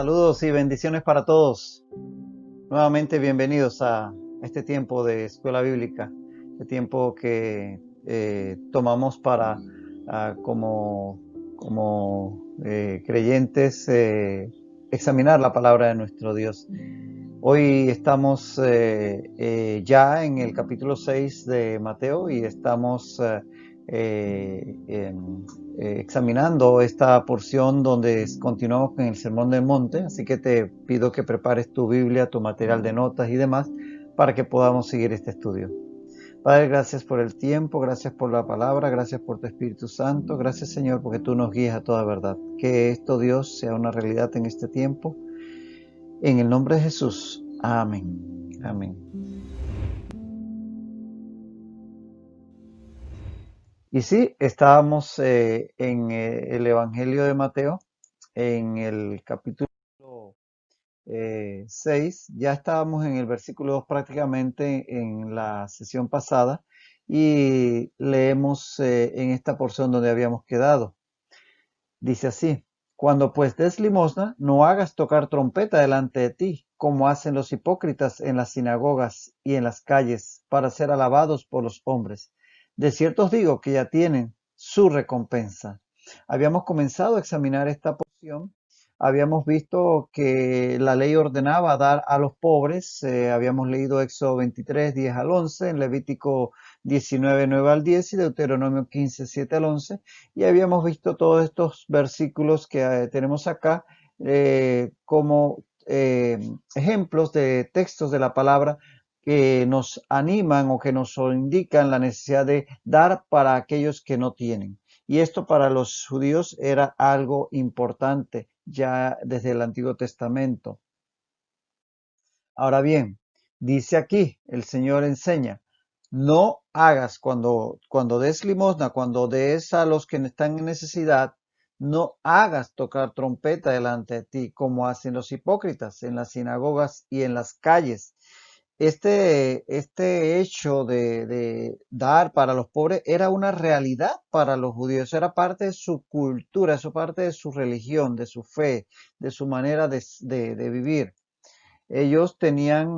Saludos y bendiciones para todos. Nuevamente bienvenidos a este tiempo de escuela bíblica, este tiempo que tomamos para como creyentes examinar la palabra de nuestro Dios. Hoy estamos ya en el capítulo 6 de Mateo y estamos examinando esta porción donde continuamos con el Sermón del Monte, así que te pido que prepares tu Biblia, tu material de notas y demás para que podamos seguir este estudio. Padre, gracias por el tiempo, gracias por la palabra, gracias por tu Espíritu Santo, gracias Señor porque tú nos guías a toda verdad. Que esto, Dios, sea una realidad en este tiempo. En el nombre de Jesús. Amén. Amén. Y sí, estábamos en el Evangelio de Mateo, en el capítulo 6. Ya estábamos en el versículo 2 prácticamente en la sesión pasada y leemos en esta porción donde habíamos quedado. Dice así: cuando pues des limosna, no hagas tocar trompeta delante de ti, como hacen los hipócritas en las sinagogas y en las calles, para ser alabados por los hombres. De cierto os digo que ya tienen su recompensa. Habíamos comenzado a examinar esta porción. Habíamos visto que la ley ordenaba dar a los pobres. Habíamos leído Éxodo 23, 10 al 11, en Levítico 19, 9 al 10 y Deuteronomio 15, 7 al 11. Y habíamos visto todos estos versículos que tenemos acá como ejemplos de textos de la palabra que nos animan o que nos indican la necesidad de dar para aquellos que no tienen. Y esto para los judíos era algo importante ya desde el Antiguo Testamento. Ahora bien, dice aquí, el Señor enseña: no hagas cuando des limosna, cuando des a los que están en necesidad, no hagas tocar trompeta delante de ti, como hacen los hipócritas en las sinagogas y en las calles. Este hecho de dar para los pobres era una realidad para los judíos, era parte de su cultura, eso parte de su religión, de su fe, de su manera de vivir. Ellos tenían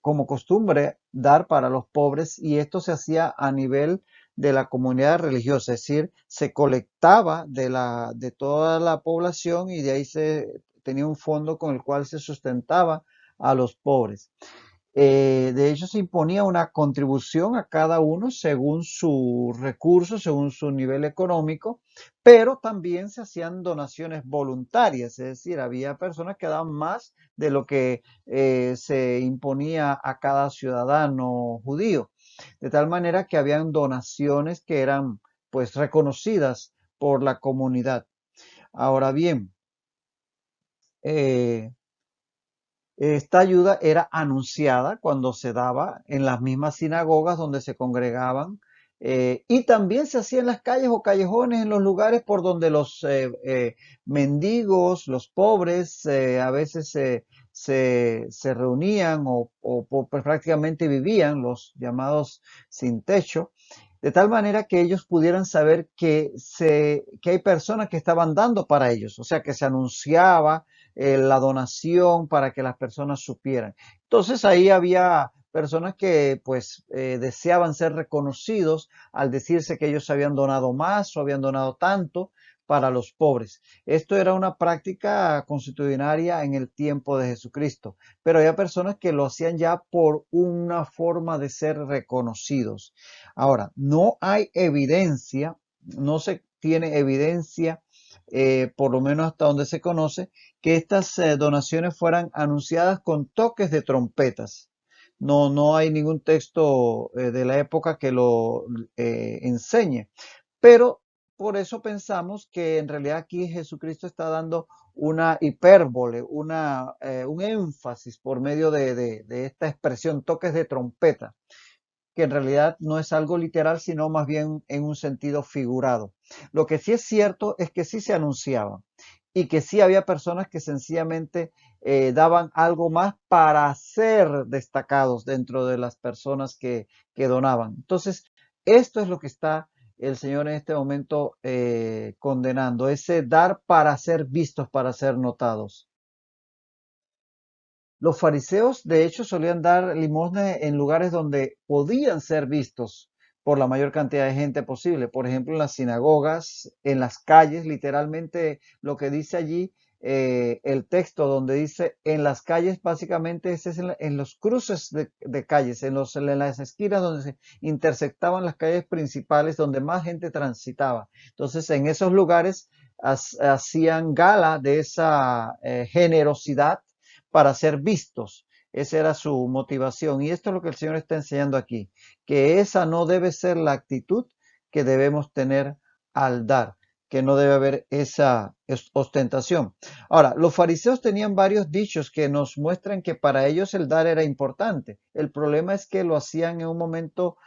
como costumbre dar para los pobres, y esto se hacía a nivel de la comunidad religiosa, es decir, se colectaba de toda la población y de ahí se tenía un fondo con el cual se sustentaba a los pobres. De hecho, se imponía una contribución a cada uno según sus recursos, según su nivel económico, pero también se hacían donaciones voluntarias, es decir, había personas que daban más de lo que se imponía a cada ciudadano judío, de tal manera que habían donaciones que eran pues reconocidas por la comunidad. Ahora bien, eh, esta ayuda era anunciada cuando se daba en las mismas sinagogas donde se congregaban, y también se hacía en las calles o callejones, en los lugares por donde los mendigos, los pobres, a veces se reunían pues, prácticamente vivían, los llamados sin techo, de tal manera que ellos pudieran saber que hay personas que estaban dando para ellos, o sea, que se anunciaba la donación para que las personas supieran. Entonces ahí había personas que pues deseaban ser reconocidos al decirse que ellos habían donado más o habían donado tanto para los pobres. Esto era una práctica consuetudinaria en el tiempo de Jesucristo, pero había personas que lo hacían ya por una forma de ser reconocidos. Ahora, no hay evidencia, no se tiene evidencia, por lo menos hasta donde se conoce, que estas donaciones fueran anunciadas con toques de trompetas. No, no hay ningún texto de la época que lo enseñe, pero por eso pensamos que en realidad aquí Jesucristo está dando una hipérbole, un énfasis por medio de esta expresión, toques de trompeta, que en realidad no es algo literal, sino más bien en un sentido figurado. Lo que sí es cierto es que sí se anunciaba y que sí había personas que sencillamente daban algo más para ser destacados dentro de las personas que donaban. Entonces, esto es lo que está el Señor en este momento condenando? Ese dar para ser vistos, para ser notados. Los fariseos, de hecho, solían dar limosna en lugares donde podían ser vistos por la mayor cantidad de gente posible. Por ejemplo, en las sinagogas, en las calles, literalmente lo que dice allí, el texto donde dice en las calles, básicamente ese es en los cruces de calles, en las esquinas donde se intersectaban las calles principales, donde más gente transitaba. Entonces, en esos lugares hacían gala de esa generosidad para ser vistos. Esa era su motivación. Y esto es lo que el Señor está enseñando aquí, que esa no debe ser la actitud que debemos tener al dar, que no debe haber esa ostentación. Ahora, los fariseos tenían varios dichos que nos muestran que para ellos el dar era importante. El problema es que lo hacían en un momento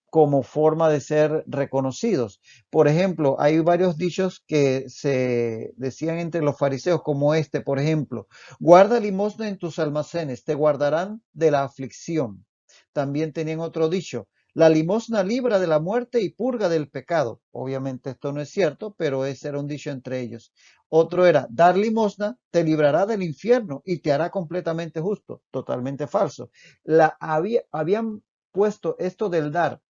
como forma de ser reconocidos. Por ejemplo, hay varios dichos que se decían entre los fariseos, como este, por ejemplo, guarda limosna en tus almacenes, te guardarán de la aflicción. También tenían otro dicho, la limosna libra de la muerte y purga del pecado. Obviamente esto no es cierto, pero ese era un dicho entre ellos. Otro era, dar limosna te librará del infierno y te hará completamente justo. Totalmente falso. Habían puesto esto del dar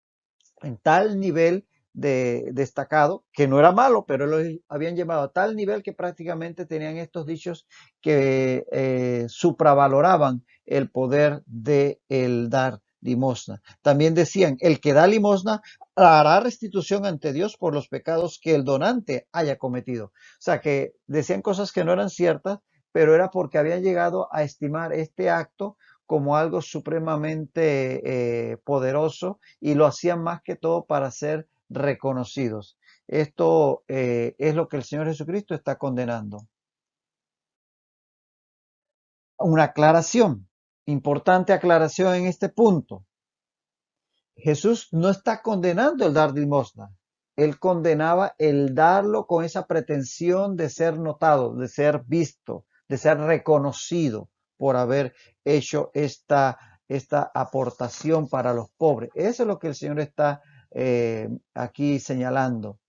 en tal nivel de destacado, que no era malo, pero lo habían llevado a tal nivel que prácticamente tenían estos dichos que supravaloraban el poder de el dar limosna. También decían, el que da limosna hará restitución ante Dios por los pecados que el donante haya cometido. O sea, que decían cosas que no eran ciertas, pero era porque habían llegado a estimar este acto como algo supremamente poderoso y lo hacían más que todo para ser reconocidos. Esto es lo que el Señor Jesucristo está condenando. Una aclaración, importante aclaración en este punto. Jesús no está condenando el dar limosna. Él condenaba el darlo con esa pretensión de ser notado, de ser visto, de ser reconocido por haber hecho esta aportación para los pobres. Eso es lo que el Señor está aquí señalando.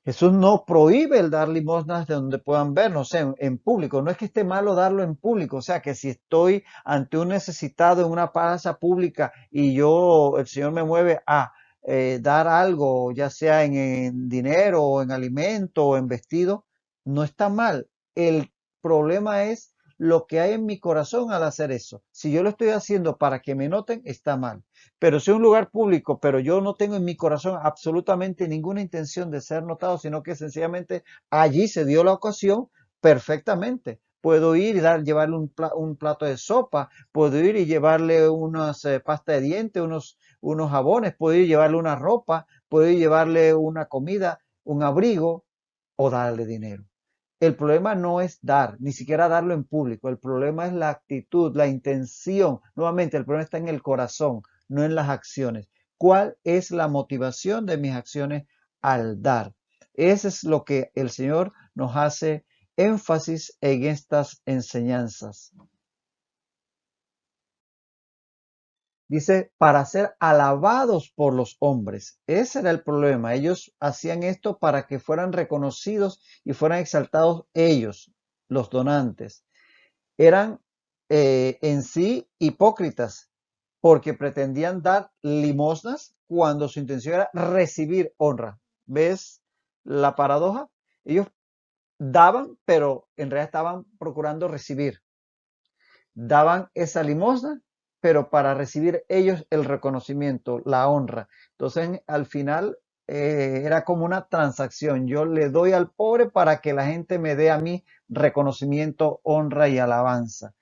Jesús no prohíbe el dar limosnas de donde puedan ver, no sé, en público. No es que esté malo darlo en público. O sea, que si estoy ante un necesitado en una plaza pública y el Señor me mueve a dar algo, ya sea en dinero o en alimento o en vestido, no está mal. El problema es lo que hay en mi corazón al hacer eso. Si yo lo estoy haciendo para que me noten, está mal. Pero si es un lugar público, pero yo no tengo en mi corazón absolutamente ninguna intención de ser notado, sino que sencillamente allí se dio la ocasión perfectamente. Puedo ir y llevarle un plato de sopa, puedo ir y llevarle unas pasta de dientes, unos jabones, puedo ir y llevarle una ropa, puedo ir y llevarle una comida, un abrigo o darle dinero. El problema no es dar, ni siquiera darlo en público. El problema es la actitud, la intención. Nuevamente, el problema está en el corazón, no en las acciones. ¿Cuál es la motivación de mis acciones al dar? Ese es lo que el Señor nos hace énfasis en estas enseñanzas. Dice, para ser alabados por los hombres. Ese era el problema. Ellos hacían esto para que fueran reconocidos y fueran exaltados ellos, los donantes. Eran en sí hipócritas porque pretendían dar limosnas cuando su intención era recibir honra. ¿Ves la paradoja? Ellos daban, pero en realidad estaban procurando recibir. Daban esa limosna, pero para recibir ellos el reconocimiento, la honra. Entonces, al final era como una transacción. Yo le doy al pobre para que la gente me dé a mí reconocimiento, honra y alabanza.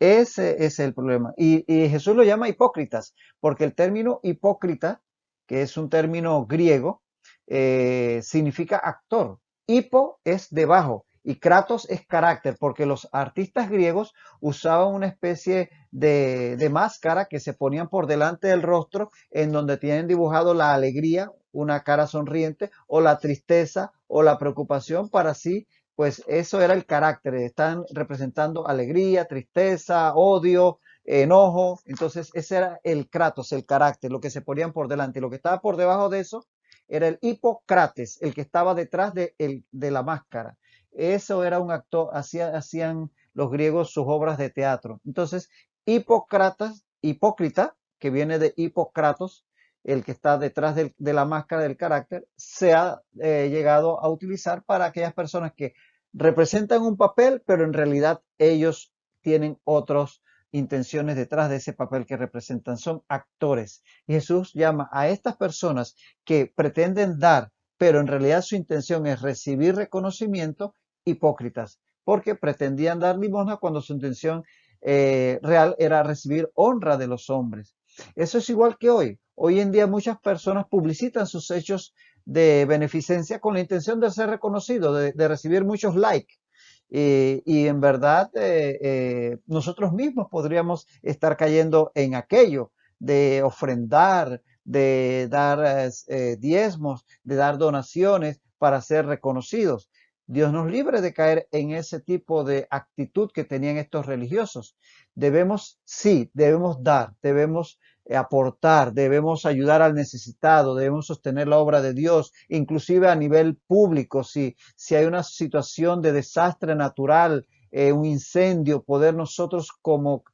Ese es el problema. Y Jesús lo llama hipócritas, porque el término hipócrita, que es un término griego, significa actor. Hipo es debajo y kratos es carácter, porque los artistas griegos usaban una especie de máscara que se ponían por delante del rostro, en donde tienen dibujado la alegría, una cara sonriente, o la tristeza o la preocupación, para así pues eso era el carácter. Están representando alegría, tristeza, odio, enojo. Entonces ese era el kratos, el carácter, lo que se ponían por delante. Y lo que estaba por debajo de eso era el Hipócrates, el que estaba detrás de la máscara. Eso era un actor, hacían los griegos sus obras de teatro. Entonces, Hipócrita, que viene de Hipócrates, el que está detrás de la máscara del carácter, se ha llegado a utilizar para aquellas personas que representan un papel, pero en realidad ellos tienen otras intenciones detrás de ese papel que representan. Son actores. Y Jesús llama a estas personas que pretenden dar, pero en realidad su intención es recibir reconocimiento, hipócritas, porque pretendían dar limosna cuando su intención real era recibir honra de los hombres. Eso es igual que hoy. Hoy en día muchas personas publicitan sus hechos de beneficencia con la intención de ser reconocido, de recibir muchos likes. Y en verdad nosotros mismos podríamos estar cayendo en aquello de ofrendar, de dar diezmos, de dar donaciones para ser reconocidos. Dios nos libre de caer en ese tipo de actitud que tenían estos religiosos. Debemos, sí, debemos dar, debemos aportar, debemos ayudar al necesitado, debemos sostener la obra de Dios, inclusive a nivel público, si hay una situación de desastre natural, un incendio, poder nosotros como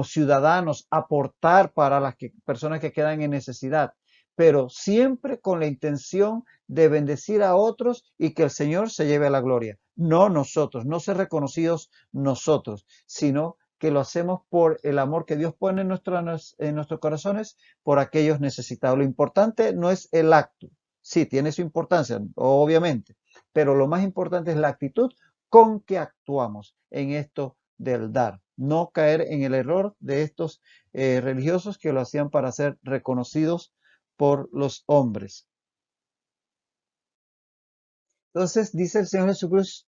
ciudadanos aportar para las personas que quedan en necesidad, pero siempre con la intención de bendecir a otros y que el Señor se lleve a la gloria. No nosotros, no ser reconocidos nosotros, sino que lo hacemos por el amor que Dios pone en nuestros corazones por aquellos necesitados. Lo importante no es el acto, sí, tiene su importancia, obviamente, pero lo más importante es la actitud con que actuamos en esto del dar. No caer en el error de estos religiosos que lo hacían para ser reconocidos por los hombres. Entonces dice el Señor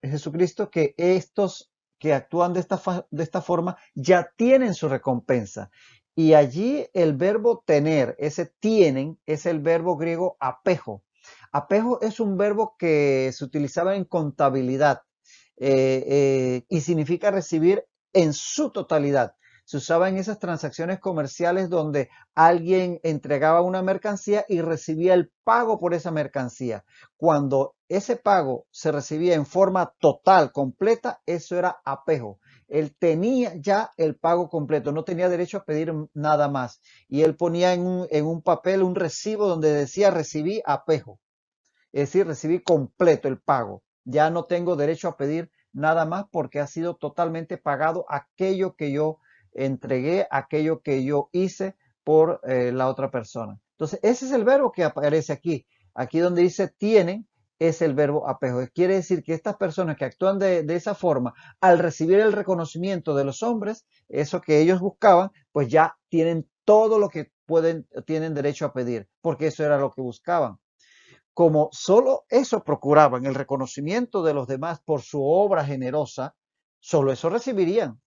Jesucristo que estos que actúan de esta forma ya tienen su recompensa. Y allí el verbo tener, ese tienen, es el verbo griego apejo. Apejo es un verbo que se utilizaba en contabilidad y significa recibir en su totalidad. Se usaba en esas transacciones comerciales donde alguien entregaba una mercancía y recibía el pago por esa mercancía. Cuando ese pago se recibía en forma total, completa, eso era apejo. Él tenía ya el pago completo, no tenía derecho a pedir nada más. Y él ponía en un papel un recibo donde decía recibí apejo. Es decir, recibí completo el pago. Ya no tengo derecho a pedir nada más porque ha sido totalmente pagado aquello que yo entregué, aquello que yo hice por la otra persona. Entonces, ese es el verbo que aparece aquí. Aquí donde dice tienen, es el verbo apejo. Quiere decir que estas personas que actúan de esa forma, al recibir el reconocimiento de los hombres, eso que ellos buscaban, pues ya tienen todo lo que tienen derecho a pedir, porque eso era lo que buscaban. Como solo eso procuraban, el reconocimiento de los demás por su obra generosa, solo eso recibirían.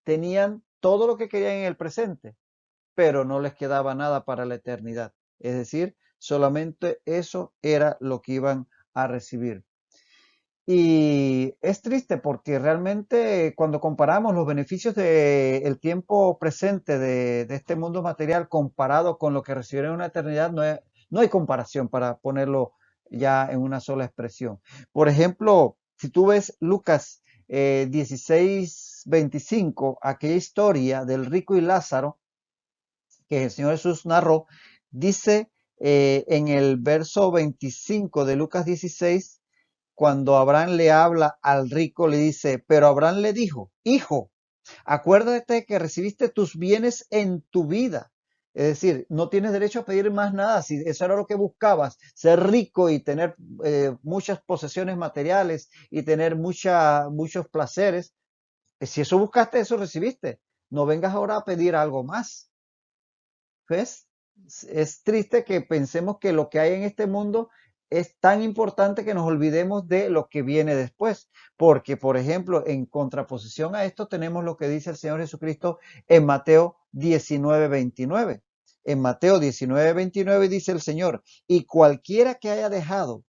Tenían todo lo que querían en el presente, pero no les quedaba nada para la eternidad. Es decir, solamente eso era lo que iban a recibir. Y es triste porque realmente cuando comparamos los beneficios del tiempo presente de este mundo material comparado con lo que recibirán en una eternidad, no hay comparación para ponerlo ya en una sola expresión. Por ejemplo, si tú ves Lucas 16:25, aquella historia del rico y Lázaro que el Señor Jesús narró, dice en el verso 25 de Lucas 16, cuando Abraham le habla al rico, le dice, pero Abraham le dijo, hijo, acuérdate que recibiste tus bienes en tu vida. Es decir, no tienes derecho a pedir más nada. Si eso era lo que buscabas, ser rico y tener muchas posesiones materiales y tener muchos placeres, si eso buscaste, eso recibiste. No vengas ahora a pedir algo más. ¿Ves? Es triste que pensemos que lo que hay en este mundo es tan importante que nos olvidemos de lo que viene después. Porque, por ejemplo, en contraposición a esto tenemos lo que dice el Señor Jesucristo en Mateo 19:29. En Mateo 19:29 dice el Señor, y cualquiera que haya dejado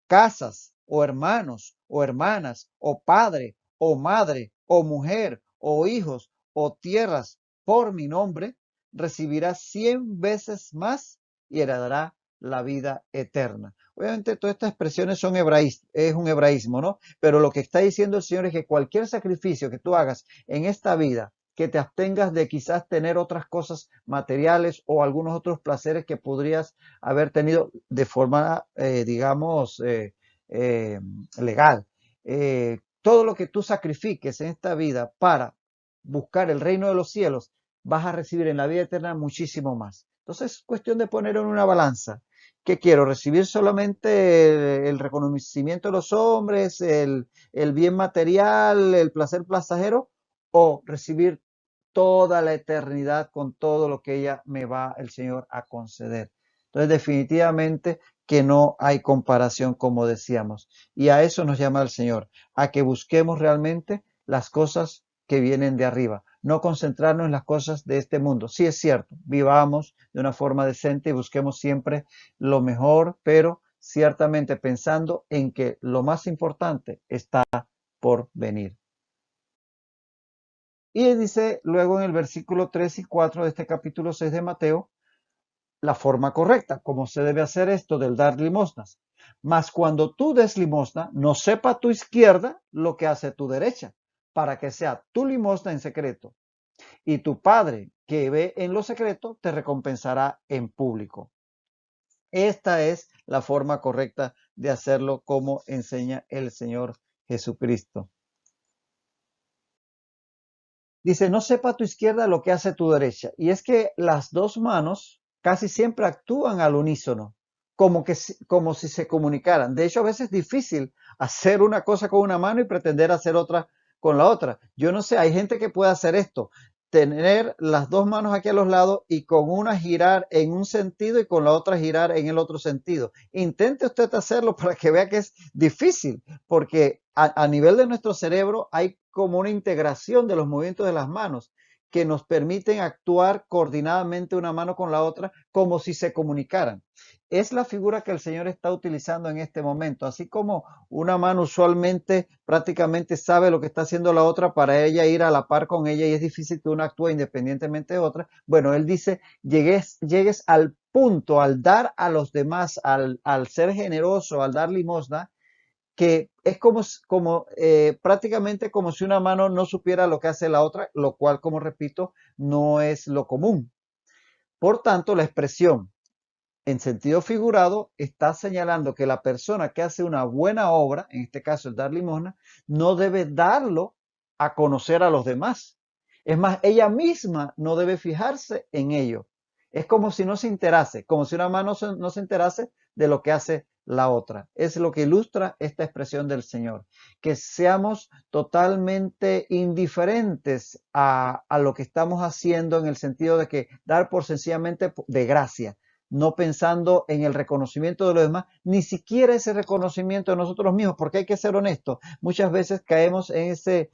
casas o hermanos o hermanas o padre o madre o mujer o hijos o tierras por mi nombre, recibirá 100 veces más y heredará la vida eterna. Obviamente todas estas expresiones son es un hebraísmo, ¿no? Pero lo que está diciendo el Señor es que cualquier sacrificio que tú hagas en esta vida, que te abstengas de quizás tener otras cosas materiales o algunos otros placeres que podrías haber tenido de forma, digamos, eh, legal. Todo lo que tú sacrifiques en esta vida para buscar el reino de los cielos, vas a recibir en la vida eterna muchísimo más. Entonces es cuestión de poner en una balanza. ¿Qué quiero? ¿Recibir solamente el reconocimiento de los hombres, el bien material, el placer pasajero? ¿O recibir toda la eternidad con todo lo que ella me va el Señor a conceder? Entonces definitivamente que no hay comparación, como decíamos. Y a eso nos llama el Señor, a que busquemos realmente las cosas que vienen de arriba, no concentrarnos en las cosas de este mundo. Sí es cierto, vivamos de una forma decente y busquemos siempre lo mejor, pero ciertamente pensando en que lo más importante está por venir. Y dice luego en el versículo 3 y 4 de este capítulo 6 de Mateo, la forma correcta, cómo se debe hacer esto del dar limosnas. Mas cuando tú des limosna, no sepa tu izquierda lo que hace tu derecha, para que sea tu limosna en secreto. Y tu Padre, que ve en lo secreto, te recompensará en público. Esta es la forma correcta de hacerlo como enseña el Señor Jesucristo. Dice, no sepa tu izquierda lo que hace tu derecha. Y es que las dos manos casi siempre actúan al unísono, como si se comunicaran. De hecho, a veces es difícil hacer una cosa con una mano y pretender hacer otra con la otra. Yo no sé, hay gente que puede hacer esto, tener las dos manos aquí a los lados y con una girar en un sentido y con la otra girar en el otro sentido. Intente usted hacerlo para que vea que es difícil, porque a nivel de nuestro cerebro hay como una integración de los movimientos de las manos que nos permiten actuar coordinadamente una mano con la otra como si se comunicaran. Es la figura que el Señor está utilizando en este momento, así como una mano usualmente prácticamente sabe lo que está haciendo la otra para ella ir a la par con ella y es difícil que una actúe independientemente de otra. Bueno, él dice, llegues al punto, al dar a los demás, al ser generoso, al dar limosna, que es prácticamente como si una mano no supiera lo que hace la otra, lo cual, como repito, no es lo común. Por tanto, la expresión en sentido figurado está señalando que la persona que hace una buena obra, en este caso el dar limosna, no debe darlo a conocer a los demás. Es más, ella misma no debe fijarse en ello. Es como si no se enterase, como si una mano no se enterase de lo que hace la otra. Es lo que ilustra esta expresión del Señor. Que seamos totalmente indiferentes a lo que estamos haciendo en el sentido de que dar por sencillamente de gracia, no pensando en el reconocimiento de los demás, ni siquiera ese reconocimiento de nosotros mismos, porque hay que ser honestos. Muchas veces caemos en ese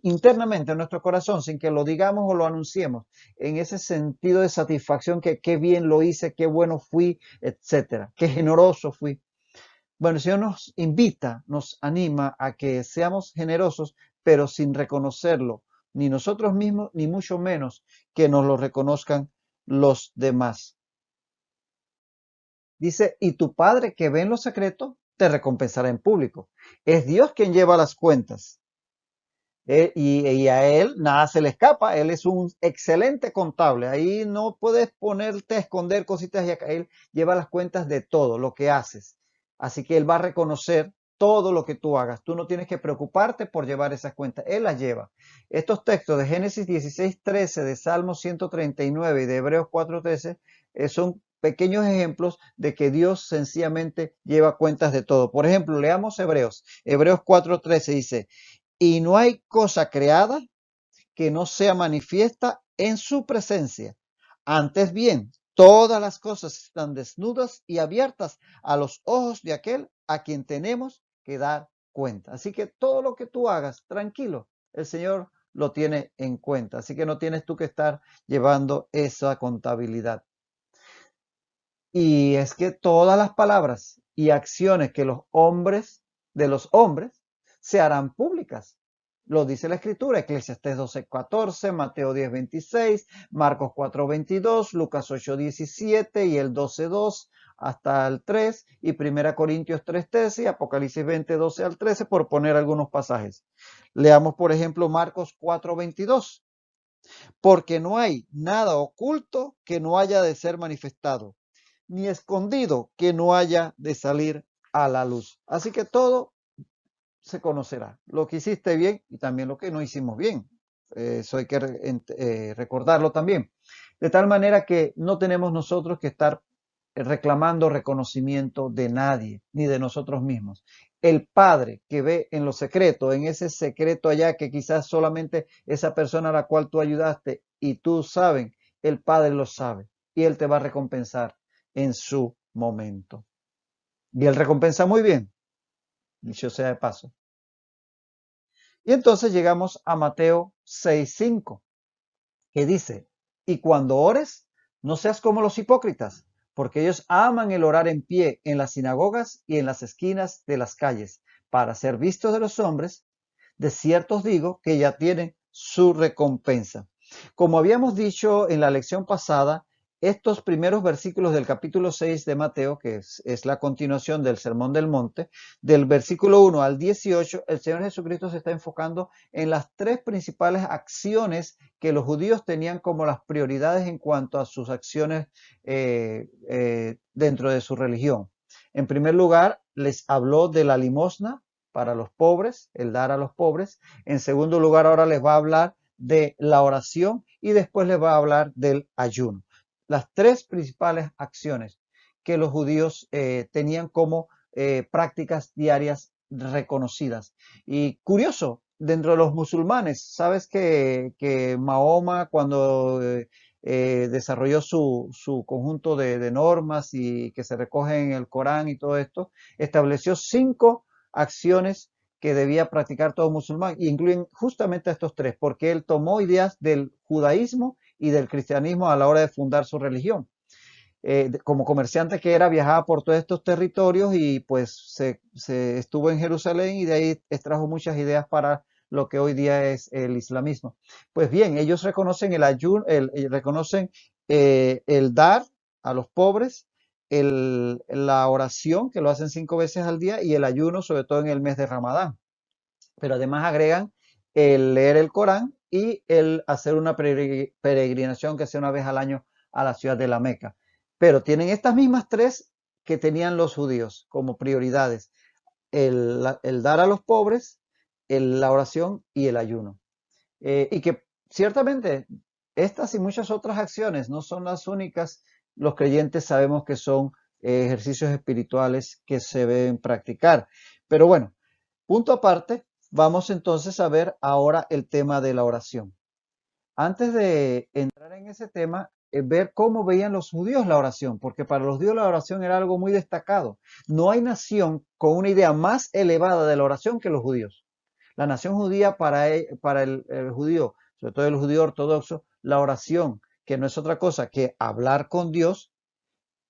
internamente en nuestro corazón, sin que lo digamos o lo anunciemos, en ese sentido de satisfacción que qué bien lo hice, qué bueno fui, etcétera, qué generoso fui. Bueno, el Señor nos invita, nos anima a que seamos generosos, pero sin reconocerlo, ni nosotros mismos, ni mucho menos que nos lo reconozcan los demás. Dice, y tu Padre que ve en lo secreto, te recompensará en público. Es Dios quien lleva las cuentas. Y a Él nada se le escapa. Él es un excelente contable. Ahí no puedes ponerte a esconder cositas y acá. Él lleva las cuentas de todo lo que haces. Así que Él va a reconocer todo lo que tú hagas. Tú no tienes que preocuparte por llevar esas cuentas. Él las lleva. Estos textos de Génesis 16:13, de Salmo 139 y de Hebreos 4:13 son pequeños ejemplos de que Dios sencillamente lleva cuentas de todo. Por ejemplo, leamos Hebreos. Hebreos 4:13 dice, y no hay cosa creada que no sea manifiesta en su presencia. Antes bien, todas las cosas están desnudas y abiertas a los ojos de aquel a quien tenemos que dar cuenta. Así que todo lo que tú hagas, tranquilo, el Señor lo tiene en cuenta. Así que no tienes tú que estar llevando esa contabilidad. Y es que todas las palabras y acciones que de los hombres se harán públicas. Lo dice la Escritura, Eclesiastés 12:14, Mateo 10:26, Marcos 4:22, Lucas 8:17 y el 12:2 hasta el 3 y Primera Corintios 3:13 y Apocalipsis 20:12 al 13, por poner algunos pasajes. Leamos, por ejemplo, Marcos 4:22. Porque no hay nada oculto que no haya de ser manifestado, ni escondido que no haya de salir a la luz. Así que todo se conocerá. Lo que hiciste bien y también lo que no hicimos bien. Eso hay que recordarlo también. De tal manera que no tenemos nosotros que estar reclamando reconocimiento de nadie, ni de nosotros mismos. El Padre que ve en lo secreto, en ese secreto allá que quizás solamente esa persona a la cual tú ayudaste y tú saben, el Padre lo sabe y Él te va a recompensar en su momento. Y Él recompensa muy bien, dicho sea de paso. Y entonces llegamos a Mateo 6:5, que dice, y cuando ores, no seas como los hipócritas, porque ellos aman el orar en pie en las sinagogas y en las esquinas de las calles, para ser vistos de los hombres. De cierto os digo que ya tienen su recompensa. Como habíamos dicho en la lección pasada, estos primeros versículos del capítulo 6 de Mateo, que es la continuación del Sermón del Monte, del versículo 1 al 18, el Señor Jesucristo se está enfocando en las tres principales acciones que los judíos tenían como las prioridades en cuanto a sus acciones dentro de su religión. En primer lugar, les habló de la limosna para los pobres, el dar a los pobres. En segundo lugar, ahora les va a hablar de la oración y después les va a hablar del ayuno. Las tres principales acciones que los judíos tenían como prácticas diarias reconocidas. Y curioso, dentro de los musulmanes, sabes que Mahoma cuando desarrolló su conjunto de normas y que se recogen en el Corán y todo esto, estableció 5 acciones que debía practicar todo musulmán, y incluyen justamente estos tres, porque él tomó ideas del judaísmo y del cristianismo a la hora de fundar su religión. Como comerciante que era, viajaba por todos estos territorios y pues se estuvo en Jerusalén y de ahí extrajo muchas ideas para lo que hoy día es el islamismo. Pues bien, ellos reconocen el ayuno, reconocen el dar a los pobres, la oración, que lo hacen 5 veces al día, y el ayuno, sobre todo en el mes de Ramadán. Pero además agregan el leer el Corán y el hacer una peregrinación que sea una vez al año a la ciudad de la Meca. Pero tienen estas mismas tres que tenían los judíos como prioridades: el dar a los pobres, la oración y el ayuno. Y que ciertamente estas y muchas otras acciones no son las únicas. Los creyentes sabemos que son ejercicios espirituales que se deben practicar. Pero bueno, punto aparte, vamos entonces a ver ahora el tema de la oración. Antes de entrar en ese tema, ver cómo veían los judíos la oración, porque para los judíos la oración era algo muy destacado. No hay nación con una idea más elevada de la oración que los judíos. La nación judía para el judío, sobre todo el judío ortodoxo, la oración, que no es otra cosa que hablar con Dios,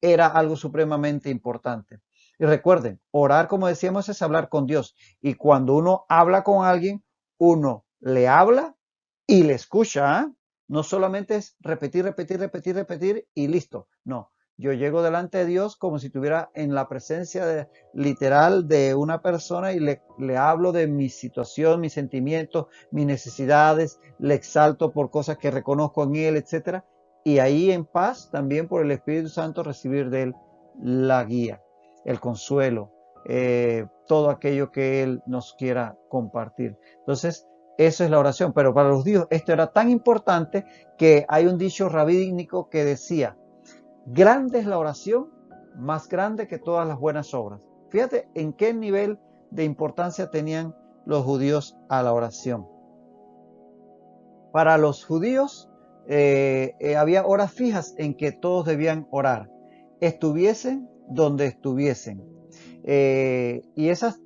era algo supremamente importante. Y recuerden, orar, como decíamos, es hablar con Dios. Y cuando uno habla con alguien, uno le habla y le escucha. ¿Eh? No solamente es repetir, repetir, repetir, repetir y listo. No, yo llego delante de Dios como si estuviera en la presencia literal de una persona y le hablo de mi situación, mis sentimientos, mis necesidades, le exalto por cosas que reconozco en Él, etcétera. Y ahí en paz, también por el Espíritu Santo, recibir de Él la guía, el consuelo, todo aquello que Él nos quiera compartir. Entonces, eso es la oración. Pero para los judíos esto era tan importante que hay un dicho rabínico que decía: grande es la oración, más grande que todas las buenas obras. Fíjate en qué nivel de importancia tenían los judíos a la oración. Para los judíos había horas fijas en que todos debían orar, estuviesen donde estuviesen. Y esas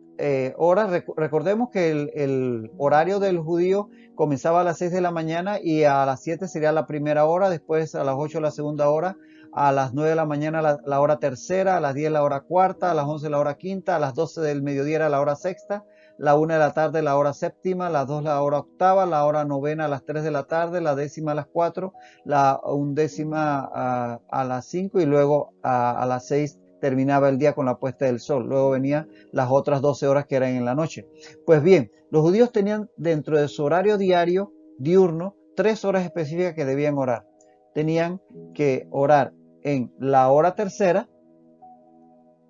horas, recordemos que el horario del judío comenzaba a las 6 de la mañana y a las 7 sería la primera hora, después a las 8 la segunda hora, a las 9 de la mañana la hora tercera, a las 10 la hora cuarta, a las 11 la hora quinta, a las 12 del mediodía era la hora sexta, la 1 de la tarde la hora séptima, las 2 la hora octava, la hora novena a las 3 de la tarde, la décima a las 4, la undécima a las 5 y luego a las 6 terminaba el día con la puesta del sol. Luego venían las otras 12 horas que eran en la noche. Pues bien, los judíos tenían dentro de su horario diario, diurno, 3 horas específicas que debían orar. Tenían que orar en la hora tercera,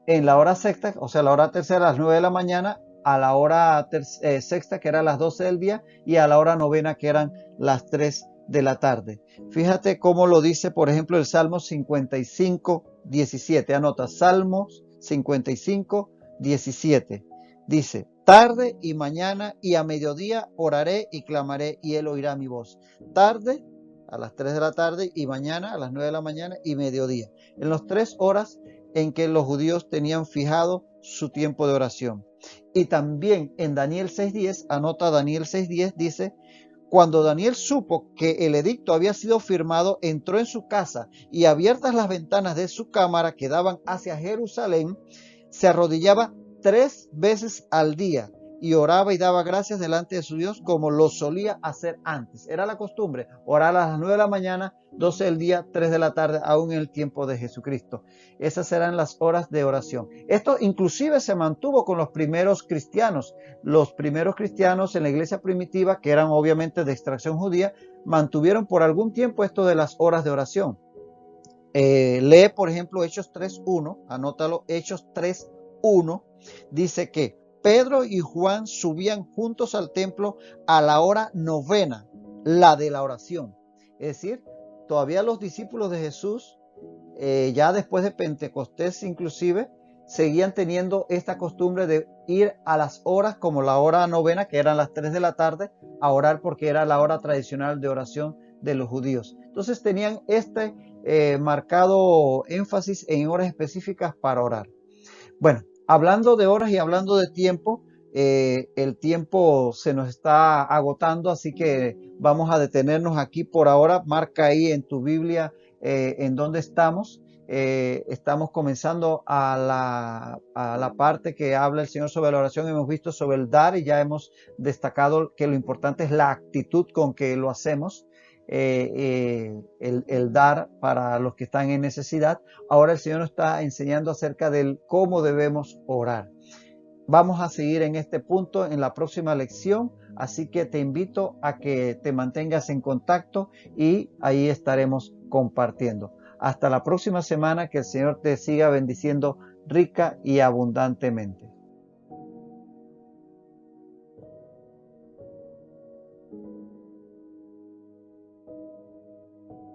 en la hora sexta, o sea, la hora tercera a las 9 de la mañana, a la hora sexta, que era las 12 del día, y a la hora novena, que eran las 3 de la tarde. Fíjate cómo lo dice, por ejemplo, el Salmo 55, 17. Anota, Salmos 55, 17. Dice, tarde y mañana y a mediodía oraré y clamaré y él oirá mi voz. Tarde a las 3 de la tarde y mañana a las 9 de la mañana y mediodía. En las 3 horas en que los judíos tenían fijado su tiempo de oración. Y también en Daniel 6.10, anota Daniel 6.10, dice, cuando Daniel supo que el edicto había sido firmado, entró en su casa y abiertas las ventanas de su cámara que daban hacia Jerusalén, se arrodillaba 3 veces al día y oraba y daba gracias delante de su Dios como lo solía hacer antes. Era la costumbre, orar a las 9 de la mañana, 12 del día, 3 de la tarde, aún en el tiempo de Jesucristo. Esas eran las horas de oración. Esto inclusive se mantuvo con los primeros cristianos. Los primeros cristianos en la iglesia primitiva, que eran obviamente de extracción judía, mantuvieron por algún tiempo esto de las horas de oración. Lee, por ejemplo, Hechos 3.1, anótalo, Hechos 3.1, dice que Pedro y Juan subían juntos al templo a la hora novena, la de la oración. Es decir, todavía los discípulos de Jesús, ya después de Pentecostés inclusive, seguían teniendo esta costumbre de ir a las horas como la hora novena, que eran las 3 de la tarde, a orar porque era la hora tradicional de oración de los judíos. Entonces tenían este marcado énfasis en horas específicas para orar. Bueno, hablando de horas y hablando de tiempo, el tiempo se nos está agotando, así que vamos a detenernos aquí por ahora. Marca ahí en tu Biblia en dónde estamos. Estamos comenzando a la parte que habla el Señor sobre la oración. Hemos visto sobre el dar y ya hemos destacado que lo importante es la actitud con que lo hacemos. El dar para los que están en necesidad. Ahora el Señor nos está enseñando acerca del cómo debemos orar. Vamos a seguir en este punto en la próxima lección, así que te invito a que te mantengas en contacto y ahí estaremos compartiendo. Hasta la próxima semana, que el Señor te siga bendiciendo rica y abundantemente.